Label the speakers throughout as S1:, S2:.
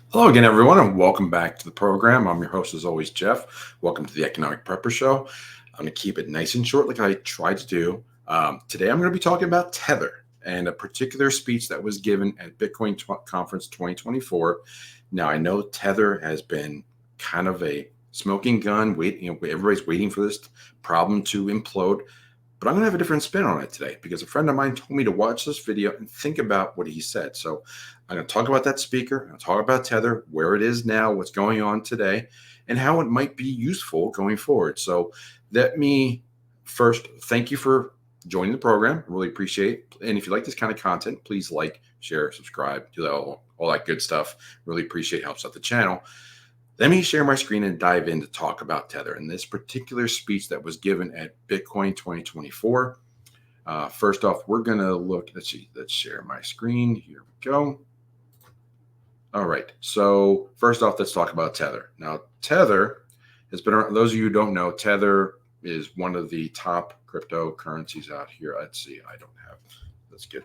S1: Hello again, everyone, and welcome back to the program. I'm your host, as always, Jeff. Welcome to the Economic Prepper Show. I'm going to keep it nice and short like I try to do. Today, I'm going to be talking about Tether and a particular speech that was given at Bitcoin Conference 2024. Now, I know Tether has been kind of a smoking gun. Everybody's waiting for this problem to implode. But I'm going to have a different spin on it today because a friend of mine told me to watch this video and think about what he said. So I'm going to talk about that speaker. I'm going to talk about Tether, where it is now, what's going on today, and how it might be useful going forward. So let me first thank you for joining the program. I really appreciate it. And if you like this kind of content, please like, share, subscribe, do all that good stuff. Really appreciate it. Helps out the channel. Let me share my screen and dive in to talk about Tether and this particular speech that was given at Bitcoin 2024. First off, we're going to look, let's share my screen. Here we go. All right. So first off, let's talk about Tether. Now, Tether has been around. Those of you who don't know, Tether is one of the top cryptocurrencies out here. Let's get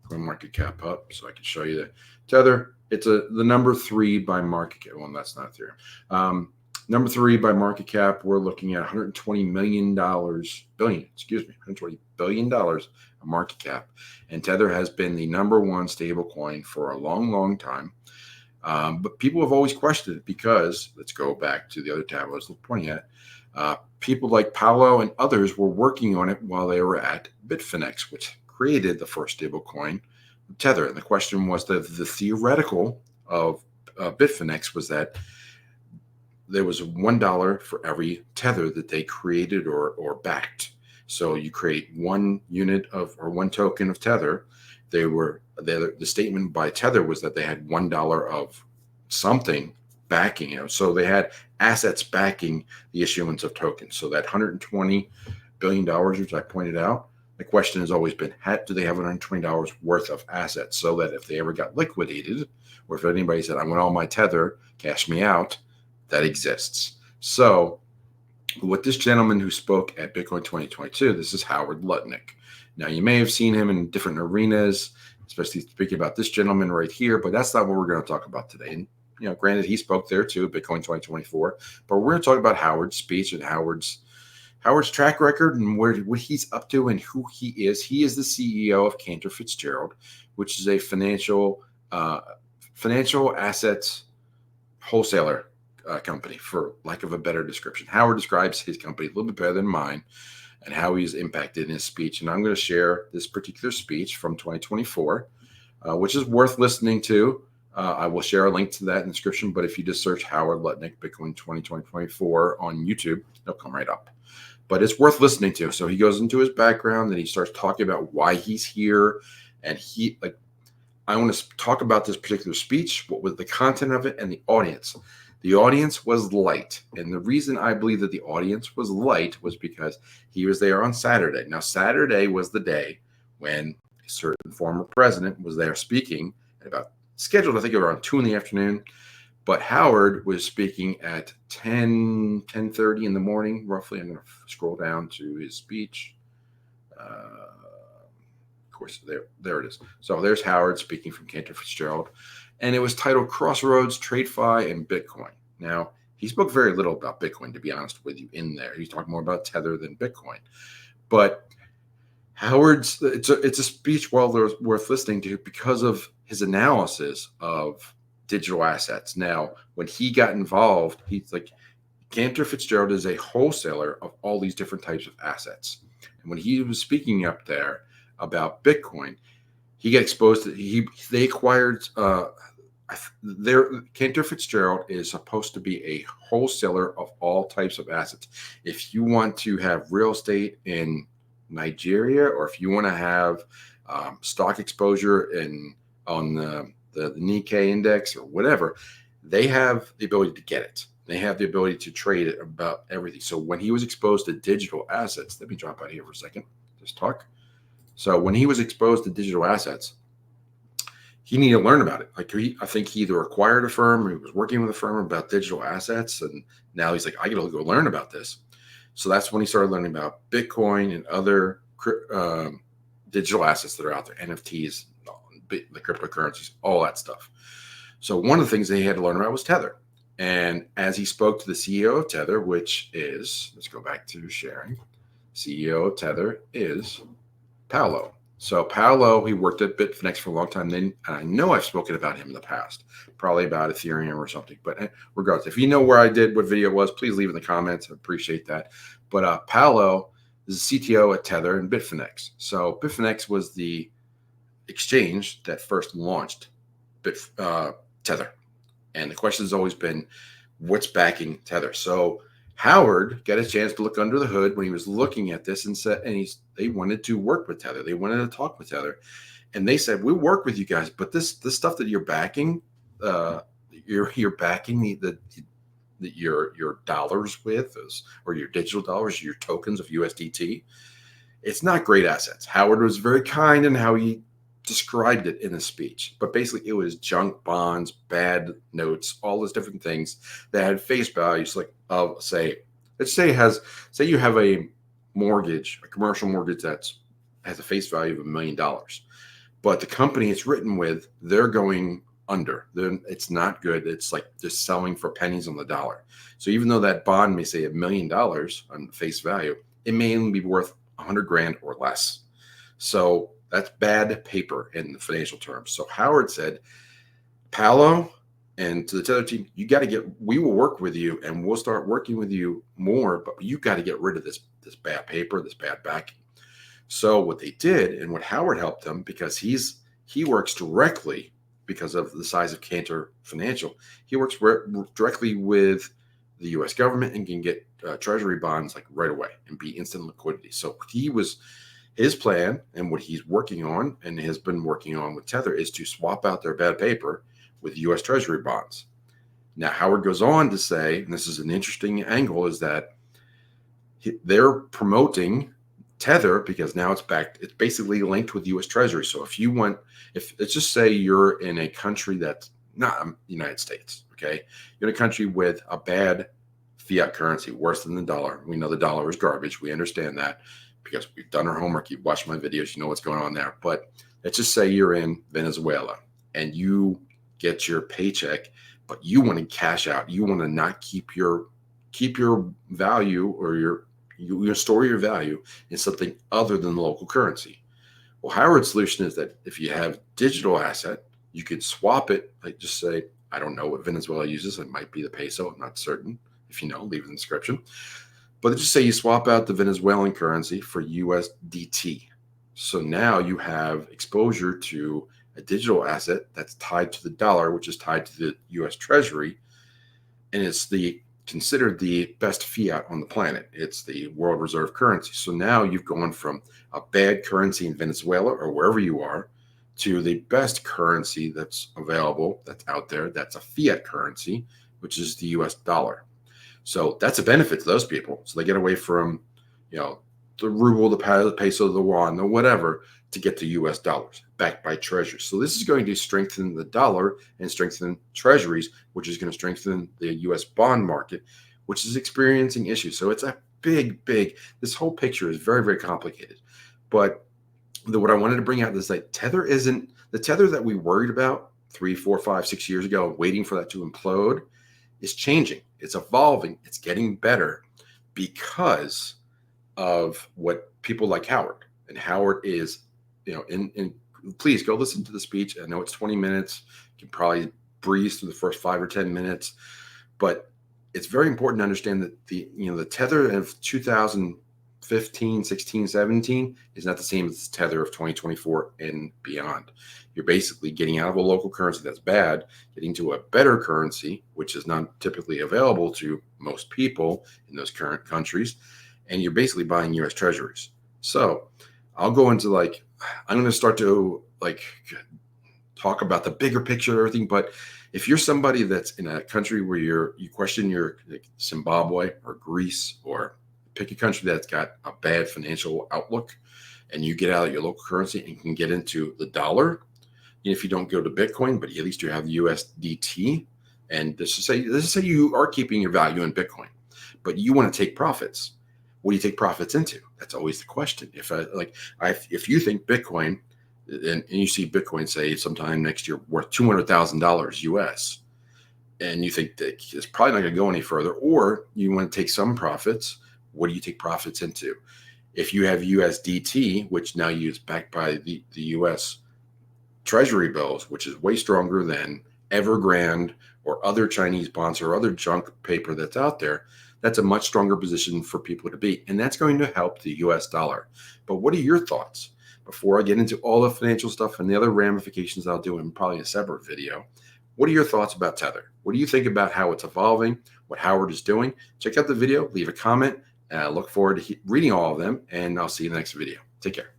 S1: CoinMarketCap up so I can show you that Tether. It's the number 3 by market cap. Well, that's not Ethereum. Number 3 by market cap. We're looking at $120 billion of market cap. And Tether has been the number 1 stable coin for a long, long time. But people have always questioned it because, let's go back to the other tab I was pointing at. People like Paolo and others were working on it while they were at Bitfinex, which created the first stable coin, Tether. And the question was that the theoretical of Bitfinex was that there was $1 for every Tether that they created or backed. So you create 1 unit of or 1 token of Tether. The statement by Tether was that they had $1 of something backing it. So they had assets backing the issuance of tokens. So that $120 billion, which I pointed out, the question has always been, do they have $120 worth of assets so that if they ever got liquidated, or if anybody said, I want all my Tether, cash me out, that exists. So what this gentleman who spoke at Bitcoin 2022, this is Howard Lutnick. Now, you may have seen him in different arenas, especially speaking about this gentleman right here, but that's not what we're going to talk about today. And, granted, he spoke there too, Bitcoin 2024, but we're going to talk about Howard's speech and Howard's track record and what he's up to and who he is. He is the CEO of Cantor Fitzgerald, which is a financial assets wholesaler company, for lack of a better description. Howard describes his company a little bit better than mine and how he's impacted in his speech. And I'm going to share this particular speech from 2024, which is worth listening to. I will share a link to that in the description, but if you just search Howard Lutnick Bitcoin 2024 on YouTube, it'll come right up. But it's worth listening to. So he goes into his background and he starts talking about why he's here. And I want to talk about this particular speech, what was the content of it, and the audience. The audience was light. And the reason I believe that the audience was light was because he was there on Saturday. Now, Saturday was the day when a certain former president was there speaking at about scheduled, I think, around 2 in the afternoon. But Howard was speaking at 10:30 in the morning, roughly. I'm going to scroll down to his speech. Of course, there it is. So there's Howard speaking from Cantor Fitzgerald. And it was titled Crossroads, TradeFi, and Bitcoin. Now, he spoke very little about Bitcoin, to be honest with you, in there. He's talking more about Tether than Bitcoin. But Howard's, it's a speech well worth listening to because of his analysis of digital assets. Now, when he got involved, he's like, Cantor Fitzgerald is a wholesaler of all these different types of assets. And when he was speaking up there about Bitcoin, he got exposed to, they acquired, Cantor Fitzgerald is supposed to be a wholesaler of all types of assets. If you want to have real estate in Nigeria, or if you want to have stock exposure on the Nikkei index or whatever, they have the ability to get it. They have the ability to trade it about everything. So when he was exposed to digital assets, let me drop out here for a second, just talk. So when he was exposed to digital assets, he needed to learn about it. I think he either acquired a firm or he was working with a firm about digital assets. And now he's like, I got to go learn about this. So that's when he started learning about Bitcoin and other digital assets that are out there, NFTs, the cryptocurrencies, all that stuff. So one of the things they had to learn about was Tether. And as he spoke to the CEO of Tether, which is, let's go back to sharing, CEO of Tether is Paolo. So Paolo, he worked at Bitfinex for a long time. Then I know I've spoken about him in the past, probably about Ethereum or something. But regardless, if you know where I did, what video it was, please leave in the comments. I appreciate that. But Paolo is the CTO at Tether and Bitfinex. So Bitfinex was the exchange that first launched Tether. And the question has always been, what's backing Tether? So Howard got a chance to look under the hood when he was looking at this and said, they wanted to work with Tether. They wanted to talk with Tether. And they said, we'll work with you guys, but this stuff that you're backing, you're backing your dollars with, or your digital dollars, your tokens of USDT. It's not great assets. Howard was very kind in how he described it in a speech, but basically it was junk bonds, bad notes, all those different things that had face values like say you have a mortgage, a commercial mortgage has a face value of $1 million, but the company it's written with, they're going under. It's not good. It's like just selling for pennies on the dollar. So even though that bond may say $1 million on face value, it may only be worth 100 grand or less. So that's bad paper in the financial terms. So Howard said, Paolo, and to the Tether team, we will work with you and we'll start working with you more, but you got to get rid of this bad paper, this bad backing. So what they did, and what Howard helped them, because he works directly, because of the size of Cantor Financial, he works directly with the U.S. government and can get treasury bonds like right away and be instant liquidity. So his plan and what he's working on and has been working on with Tether is to swap out their bad paper with U.S. Treasury bonds. Now, Howard goes on to say, and this is an interesting angle, is that they're promoting Tether because now it's basically linked with U.S. Treasury. So if let's just say you're in a country that's not the United States, okay? You're in a country with a bad fiat currency, worse than the dollar. We know the dollar is garbage. We understand that, because we've done our homework. You've watched my videos, you know what's going on there. But let's just say you're in Venezuela and you get your paycheck, but you want to cash out. You want to not keep your value, or you store your value in something other than the local currency. Well, Howard's solution is that if you have digital asset, you could swap it. Like just say, I don't know what Venezuela uses. It might be the peso. I'm not certain. If you know, leave it in the description. But let's just say you swap out the Venezuelan currency for USDT. So now you have exposure to a digital asset that's tied to the dollar, which is tied to the US Treasury. And it's considered the best fiat on the planet. It's the world reserve currency. So now you've gone from a bad currency in Venezuela or wherever you are to the best currency that's available, that's out there, that's a fiat currency, which is the US dollar. So that's a benefit to those people. So they get away from, the ruble, the peso, the yuan, or whatever, to get to US dollars backed by treasuries. So this is going to strengthen the dollar and strengthen treasuries, which is going to strengthen the US bond market, which is experiencing issues. So it's a big, this whole picture is very, very complicated. But what I wanted to bring out is that Tether isn't the Tether that we worried about 3, 4, 5, 6 years ago, waiting for that to implode, is changing. It's evolving. It's getting better because of what people like Howard. And Howard is, please go listen to the speech. I know it's 20 minutes. You can probably breeze through the first 5 or 10 minutes, but it's very important to understand that the Tether of 2015, 16, 17 is not the same as the Tether of 2024 and beyond. You're basically getting out of a local currency that's bad, getting to a better currency, which is not typically available to most people in those current countries. And you're basically buying US treasuries. So I'll go into I'm going to start to talk about the bigger picture of everything. But if you're somebody that's in a country where you question your Zimbabwe or Greece, or pick a country that's got a bad financial outlook, and you get out of your local currency and can get into the dollar, if you don't go to Bitcoin, but at least you have USDT, and this is say you are keeping your value in Bitcoin, but you want to take profits. What do you take profits into? That's always the question. If you think Bitcoin and you see Bitcoin say sometime next year worth $200,000 US, and you think that it's probably not going to go any further, or you want to take some profits. What do you take profits into? If you have USDT, which now is backed by the US Treasury bills, which is way stronger than Evergrande or other Chinese bonds or other junk paper that's out there, that's a much stronger position for people to be. And that's going to help the US dollar. But what are your thoughts? Before I get into all the financial stuff and the other ramifications I'll do in probably a separate video, what are your thoughts about Tether? What do you think about how it's evolving, what Howard is doing? Check out the video, leave a comment. I look forward to reading all of them, and I'll see you in the next video. Take care.